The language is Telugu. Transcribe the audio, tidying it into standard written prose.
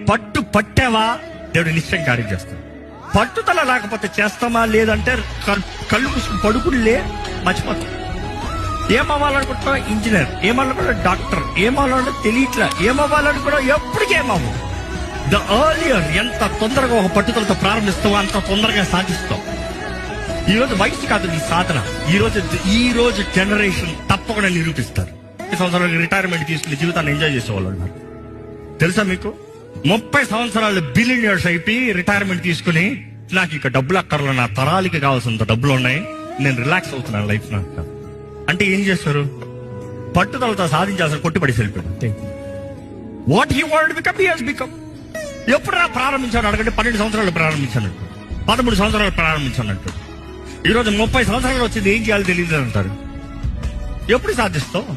పట్టు పట్టావా దేవుడు నిశ్చయం కార్యం చేస్తాడు. పట్టుదల లేకపోతే చేస్తామా లేదంటే కళ్ళు మూసుకుని పడుకునిలే మర్చిపోతాం. ఏమవ్వాలనుకుంటున్నా ఇంజనీర్, ఏమవ్వాలనుకుంటా డాక్టర్, ఏమవ్వాలంటే తెలియట్లా, ఏమవ్వాలనుకున్నా ఎప్పటికీ ఏమవ్వు. ద ఎర్లియర్ ఎంత తొందరగా ఒక పట్టుదలతో ప్రారంభిస్తావో అంత తొందరగా సాధిస్తావు. ఈ రోజు వయసు కాదు నీ సాధన. ఈ రోజు జనరేషన్ తప్పకుండా నిరూపిస్తారు. 30 సంవత్సరాలు రిటైర్మెంట్ తీసుకుని జీవితాన్ని ఎంజాయ్ చేసేవాళ్ళు ఉన్నారు. తెలుసా మీకు? 30 సంవత్సరాలు బిలియనర్స్ అయిపోయి రిటైర్మెంట్ తీసుకుని నాకు ఇక డబ్బులు అక్కర్లో, నా తరాలకి కావాల్సినంత డబ్బులు ఉన్నాయి, నేను రిలాక్స్ అవుతున్నాను లైఫ్ నాకు అంటే ఏం చేస్తారు? పట్టుదలతో సాధించాల్సిన కొట్టుబడి వెళ్ళిపోయాడు. What he wanted become he has become. ఎప్పుడు ప్రారంభించాను అడగండి. 12 సంవత్సరాలు ప్రారంభించానంటు, 13 సంవత్సరాలు ప్రారంభించానంటు. ఈరోజు 30 సంవత్సరాలు వచ్చింది ఏం చేయాలో తెలియదు అంటారు. ఎప్పుడు సాధిస్తావు?